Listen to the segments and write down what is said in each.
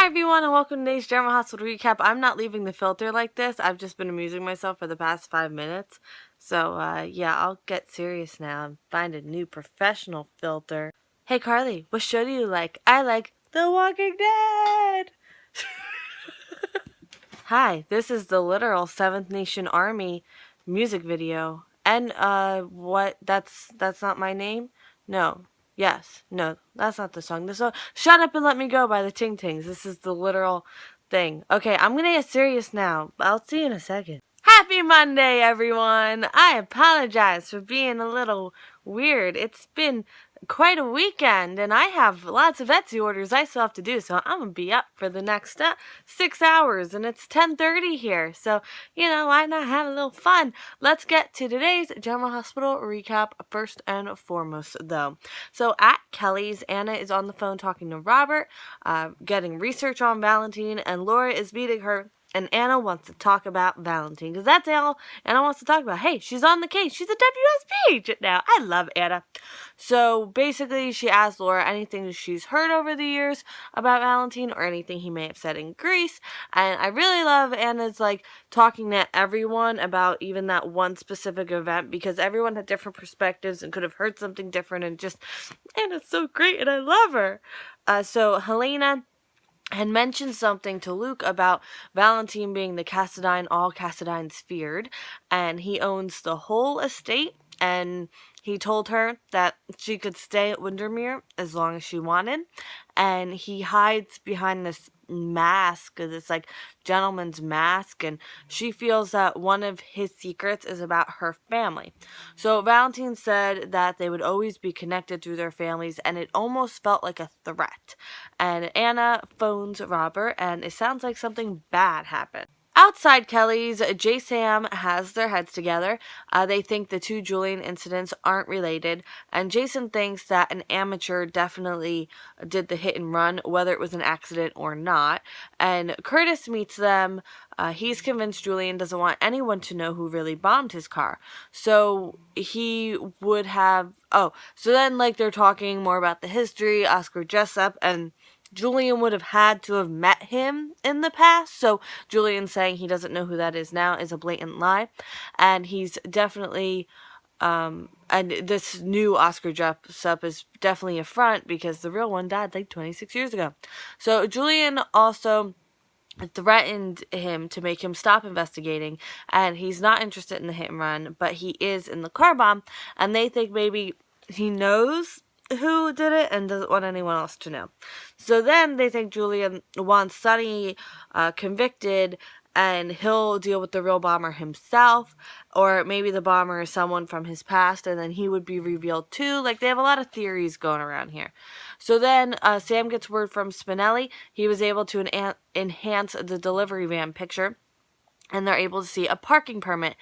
everyone, and welcome to today's General Hospital Recap. I'm not leaving the filter like this. I've just been amusing myself for the past 5 minutes. So, yeah, I'll get serious now and find a new professional filter. Hey, Carly, what show do you like? I like The Walking Dead! Hi, this is the literal 7th Nation Army music video. And, what? That's not my name? No. Yes. No, that's not the song. The song, Shut Up and Let Me Go by the Ting Tings. This is the literal thing. Okay, I'm gonna get serious now. I'll see you in a second. Happy Monday, everyone! I apologize for being a little weird. It's been quite a weekend, and I have lots of Etsy orders I still have to do, so I'm gonna be up for the next 6 hours, and it's 10:30 here, so, why not have a little fun? Let's get to today's General Hospital recap first and foremost, though. So, at Kelly's, Anna is on the phone talking to Robert, getting research on Valentine, and Laura is meeting her. And Anna wants to talk about Valentine, because that's all Anna wants to talk about. Hey, she's on the case. She's a WSP agent now. I love Anna. So, basically, she asks Laura anything she's heard over the years about Valentine, or anything he may have said in Greece. And I really love Anna's, talking to everyone about even that one specific event, because everyone had different perspectives and could have heard something different, and just, Anna's so great, and I love her. So, Helena had mentioned something to Luke about Valentine being the Cassadine all Cassadines feared, and he owns the whole estate, and he told her that she could stay at Windermere as long as she wanted, and he hides behind this mask, this gentleman's mask, and she feels that one of his secrets is about her family. So Valentine said that they would always be connected through their families, and it almost felt like a threat. And Anna phones Robert, and it sounds like something bad happened. Outside Kelly's, Sam has their heads together. They think the two Julian incidents aren't related, and Jason thinks that an amateur definitely did the hit and run, whether it was an accident or not. And Curtis meets them. He's convinced Julian doesn't want anyone to know who really bombed his car. So he would have... so then, they're talking more about the history, Oscar Jessup, and Julian would have had to have met him in the past, so Julian saying he doesn't know who that is now is a blatant lie, and he's definitely, and this new Oscar Jessup is definitely a front, because the real one died 26 years ago. So Julian also threatened him to make him stop investigating, and he's not interested in the hit and run, but he is in the car bomb, and they think maybe he knows who did it and doesn't want anyone else to know. So then they think Julian wants Sonny convicted, and he'll deal with the real bomber himself, or maybe the bomber is someone from his past, and then he would be revealed too. They have a lot of theories going around here. So then Sam gets word from Spinelli. He was able to enhance the delivery van picture, and they're able to see a parking permit,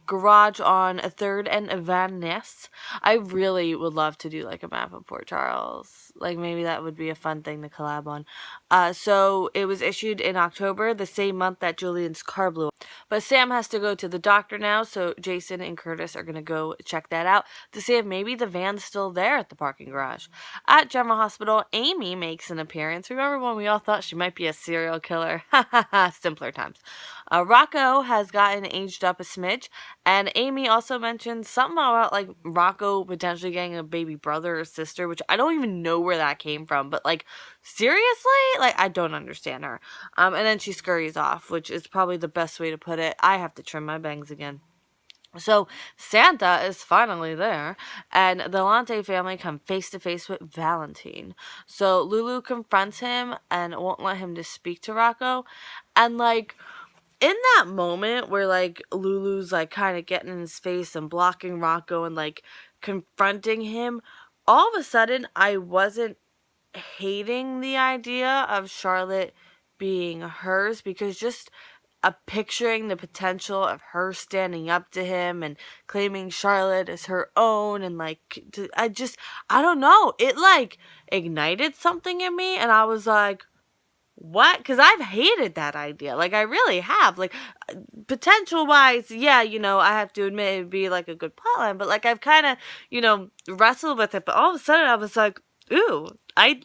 garage on 3rd and Van Ness. I really would love to do a map of Port Charles. Maybe that would be a fun thing to collab on. So it was issued in October, the same month that Julian's car blew up. But Sam has to go to the doctor now, so Jason and Curtis are going to go check that out to see if maybe the van's still there at the parking garage. At General Hospital, Amy makes an appearance. Remember when we all thought she might be a serial killer? Ha ha ha, simpler times. Rocco has gotten aged up a smidge, and Amy also mentioned something about Rocco potentially getting a baby brother or sister, which I don't even know where that came from, but seriously? I don't understand her. And then she scurries off, which is probably the best way to put it. I have to trim my bangs again. So Santa is finally there, and the Lante family come face to face with Valentine. So Lulu confronts him and won't let him to speak to Rocco, and in that moment where Lulu's kind of getting in his face and blocking Rocco and confronting him, all of a sudden I wasn't hating the idea of Charlotte being hers, because just picturing the potential of her standing up to him and claiming Charlotte as her own, and I don't know, it ignited something in me, and I was like, what? Because I've hated that idea. I really have. Potential-wise, yeah, I have to admit it'd be, a good plotline, but, I've kind of, wrestled with it, but all of a sudden I was like, ooh, I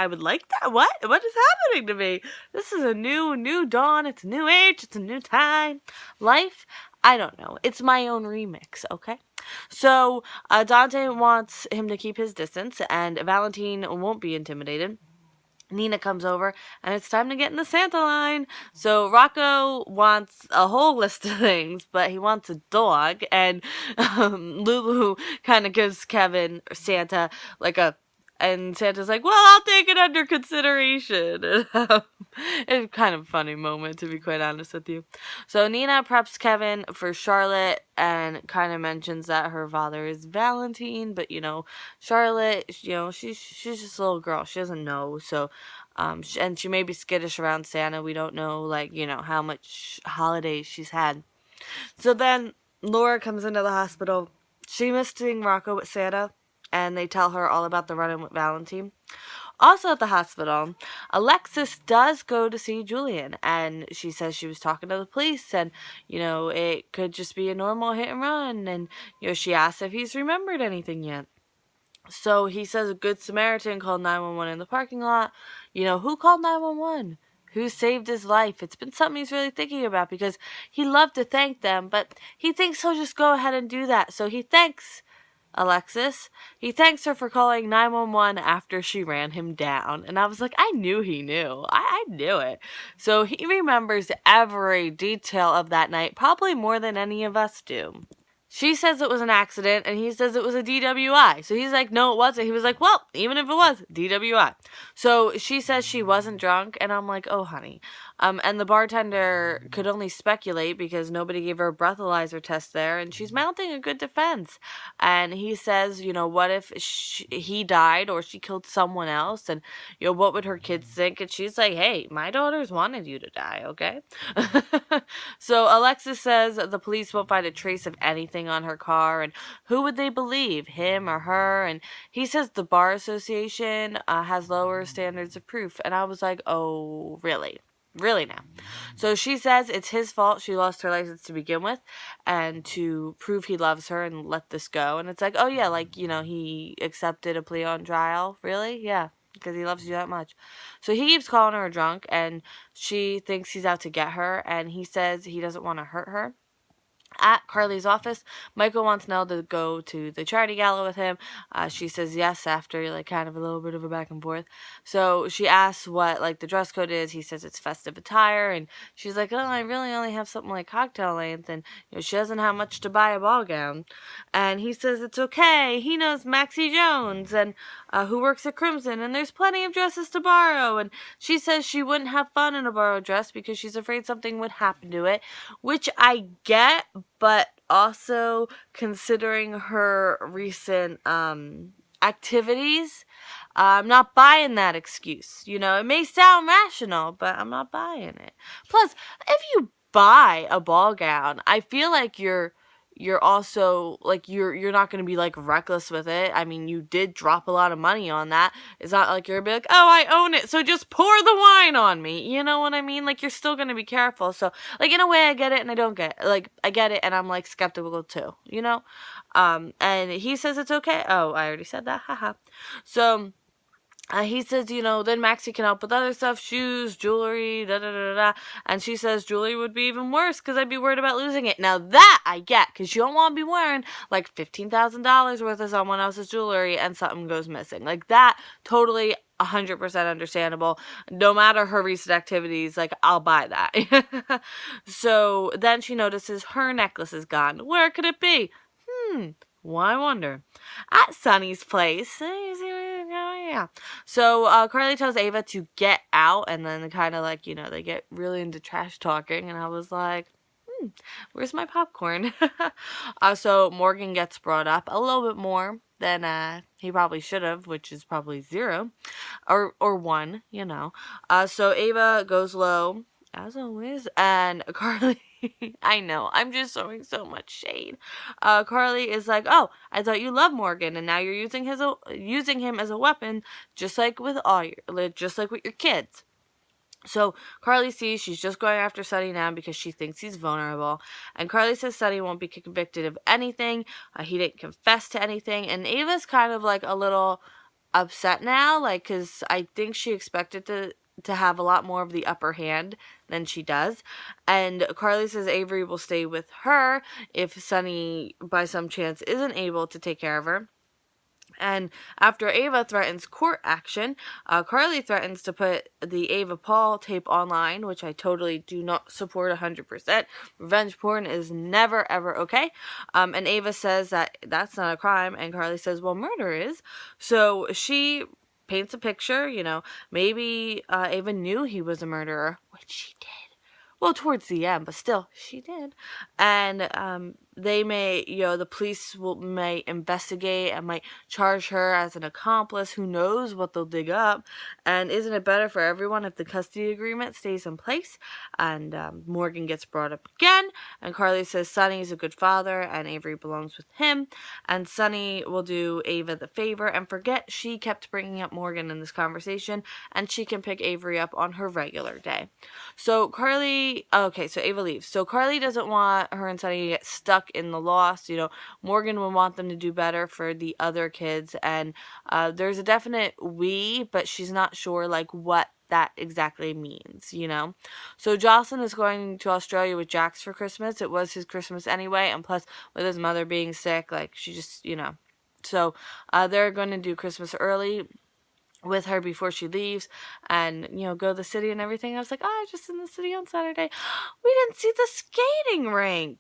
would like that. What is happening to me? This is a new dawn. It's a new age. It's a new time. Life, I don't know. It's my own remix, okay? So, Dante wants him to keep his distance, and Valentine won't be intimidated. Nina comes over, and it's time to get in the Santa line. So Rocco wants a whole list of things, but he wants a dog, and Lulu kind of gives Kevin Santa like and Santa's like, well, I'll take it under consideration. It's kind of a funny moment, to be quite honest with you. So Nina preps Kevin for Charlotte and kind of mentions that her father is Valentine, but Charlotte, she's just a little girl. She doesn't know. So, and she may be skittish around Santa. We don't know, how much holidays she's had. So then Laura comes into the hospital. She missed seeing Rocco with Santa, and they tell her all about the run-in with Valentine. Also at the hospital, Alexis does go to see Julian, and she says she was talking to the police, and, it could just be a normal hit and run, and, she asks if he's remembered anything yet. So he says a good Samaritan called 911 in the parking lot. Who called 911? Who saved his life? It's been something he's really thinking about, because he loved to thank them, but he thinks he'll just go ahead and do that. So he thanks Alexis. He thanks her for calling 911 after she ran him down. And I was like, I knew he knew. I knew it. So he remembers every detail of that night, probably more than any of us do. She says it was an accident, and he says it was a DWI. So he's like, no, it wasn't. He was like, well, even if it was, DWI. So she says she wasn't drunk, and I'm like, oh, honey. And the bartender could only speculate because nobody gave her a breathalyzer test there, and she's mounting a good defense. And he says, what if he died or she killed someone else, and, what would her kids think? And she's like, hey, my daughters wanted you to die, okay? So Alexis says the police won't find a trace of anything on her car, and who would they believe, him or her? And he says the bar association has lower standards of proof, and I was like, oh, really now. So she says it's his fault she lost her license to begin with, and to prove he loves her and let this go. And it's like, oh yeah, he accepted a plea on trial. Really? Yeah, because he loves you that much. So he keeps calling her a drunk, and she thinks he's out to get her, and he says he doesn't want to hurt her. At Carly's office, Michael wants Nell to go to the charity gala with him. She says yes after kind of a little bit of a back and forth. So she asks what the dress code is. He says it's festive attire, and she's like, oh, I really only have something like cocktail length, and she doesn't have much to buy a ball gown. And he says it's okay. He knows Maxie Jones, and who works at Crimson, and there's plenty of dresses to borrow. And she says she wouldn't have fun in a borrowed dress because she's afraid something would happen to it, which I get. But also, considering her recent activities, I'm not buying that excuse. It may sound rational, but I'm not buying it. Plus, if you buy a ball gown, I feel like you're also you're not going to be reckless with it. I mean, you did drop a lot of money on that. It's not like you're going to be like, oh, I own it, so just pour the wine on me. You know what I mean? You're still going to be careful. So in a way, I get it and I don't get it. I get it and I'm skeptical too, and he says it's okay. Oh, I already said that. Haha. So he says, then Maxie can help with other stuff, shoes, jewelry, da-da-da-da. And she says jewelry would be even worse because I'd be worried about losing it. Now that I get, because you don't want to be wearing $15,000 worth of someone else's jewelry and something goes missing. That, totally 100% understandable. No matter her recent activities, I'll buy that. So then she notices her necklace is gone. Where could it be? Well, I wonder. At Sunny's place. Yeah. So Carly tells Ava to get out, and then kind of they get really into trash talking, and I was like, where's my popcorn? So Morgan gets brought up a little bit more than he probably should have, which is probably 0 or 1, So Ava goes low, as always, and Carly, I know, I'm just throwing so much shade. Carly is like, oh, I thought you loved Morgan, and now you're using him as a weapon, just like with your kids. So Carly sees she's just going after Sunny now because she thinks he's vulnerable. And Carly says Sunny won't be convicted of anything. He didn't confess to anything. And Ava's kind of a little upset now, like, because I think she expected to have a lot more of the upper hand than she does. And Carly says Avery will stay with her if Sunny, by some chance, isn't able to take care of her. And after Ava threatens court action, Carly threatens to put the Ava Paul tape online, which I totally do not support 100%. Revenge porn is never, ever okay. And Ava says that that's not a crime, and Carly says, well, murder is. So she paints a picture, maybe Ava knew he was a murderer, which she did. Well, towards the end, but still, she did. And they may, the police may investigate and might charge her as an accomplice. Who knows what they'll dig up? And isn't it better for everyone if the custody agreement stays in place? And Morgan gets brought up again. And Carly says Sonny's a good father and Avery belongs with him. And Sonny will do Ava the favor and forget she kept bringing up Morgan in this conversation. And she can pick Avery up on her regular day. So so Ava leaves. So Carly doesn't want her and Sonny to get stuck in the loss. Morgan would want them to do better for the other kids. And there's a definite but she's not sure, like, what that exactly means, So Jocelyn is going to Australia with Jax for Christmas. It was his Christmas anyway. And plus, with his mother being sick, like, she just, So they're going to do Christmas early with her before she leaves and, go to the city and everything. I was like, I was just in the city on Saturday. We didn't see the skating rink.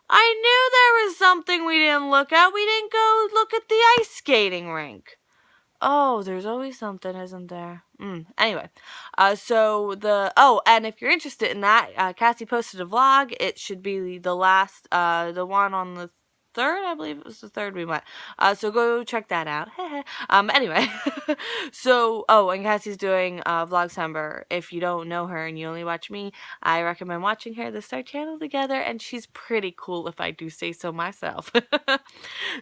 I knew there was something we didn't look at. We didn't go look at the ice skating rink. Oh, there's always something, isn't there? Anyway, and if you're interested in that, Cassie posted a vlog. It should be the last, the one on the 3rd, I believe it was the 3rd we went. So go check that out. Anyway, and Cassie's doing Vlogcember. If you don't know her and you only watch me, I recommend watching her. They start channel together, and she's pretty cool, if I do say so myself.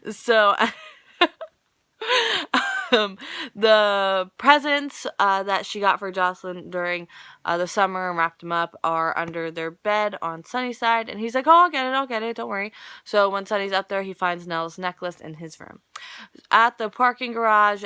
So, the presents that she got for Jocelyn during the summer and wrapped them up are under their bed on Sunny's side. And he's like, oh, I'll get it, don't worry. So when Sunny's up there, he finds Nell's necklace in his room. At the parking garage,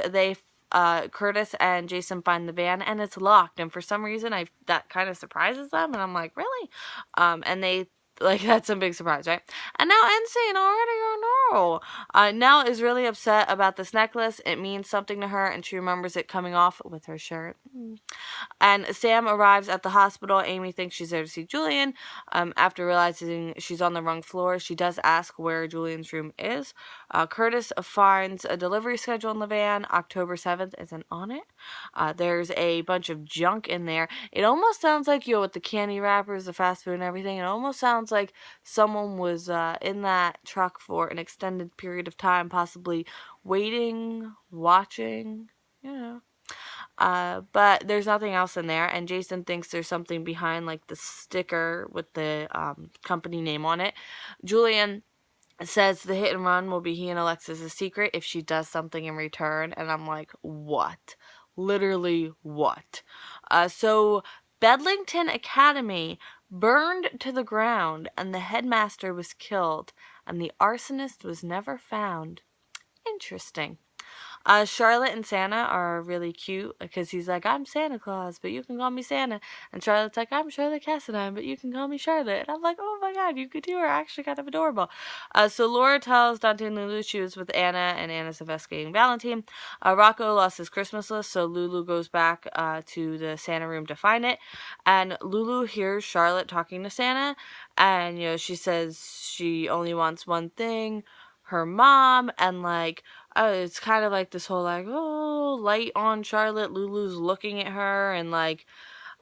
Curtis and Jason find the van, and it's locked. And for some reason, that kind of surprises them. And I'm like, really? And they... that's a big surprise, right? And now Insane already, oh no. Nell is really upset about this necklace. It means something to her, and she remembers it coming off with her shirt. And Sam arrives at the hospital. Amy thinks she's there to see Julian. After realizing she's on the wrong floor, she does ask where Julian's room is. Curtis finds a delivery schedule in the van. October 7th isn't on it. There's a bunch of junk in there. It almost sounds like, with the candy wrappers, the fast food and everything, it almost sounds like someone was in that truck for an extended period of time, possibly waiting, watching, but there's nothing else in there, and Jason thinks there's something behind, like, the sticker with the company name on it. Julian says the hit and run will be he and Alexis' secret if she does something in return, and I'm like, what? Literally, what? So Bedlington Academy burned to the ground, and the headmaster was killed, and the arsonist was never found. Interesting. Charlotte and Santa are really cute because he's like, I'm Santa Claus, but you can call me Santa. And Charlotte's like, I'm Charlotte Cassadine, but you can call me Charlotte. And I'm like, oh my god, you two are actually kind of adorable. So Laura tells Dante and Lulu she was with Anna, and Anna's investigating Valentine. Rocco lost his Christmas list, so Lulu goes back to the Santa room to find it. And Lulu hears Charlotte talking to Santa, and she says she only wants one thing, her mom, and like, it's kind of like this whole like, oh, light on Charlotte, Lulu's looking at her, and like,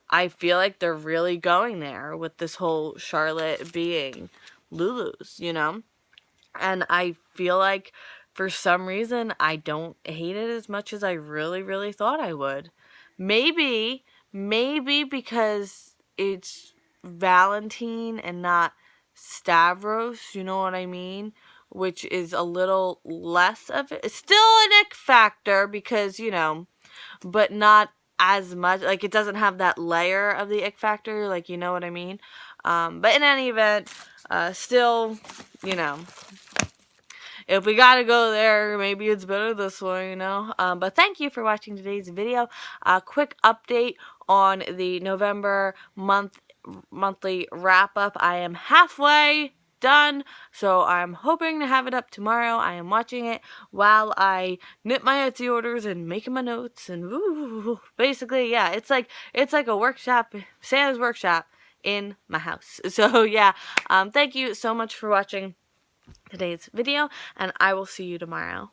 I feel like they're really going there with this whole Charlotte being Lulu's, and I feel like for some reason I don't hate it as much as I really, really thought I would. Maybe because it's Valentine and not Stavros, you know what I mean? Which is a little less of it. It's still an ick factor because, but not as much. Like, it doesn't have that layer of the ick factor, like, you know what I mean? But in any event, still, if we gotta go there, maybe it's better this way, you know. But thank you for watching today's video. Quick update on the November monthly wrap up. I am halfway done, so I'm hoping to have it up tomorrow. I am watching it while I knit my Etsy orders and making my notes, and basically, yeah, it's like a workshop, Santa's workshop in my house. So yeah, thank you so much for watching today's video, and I will see you tomorrow.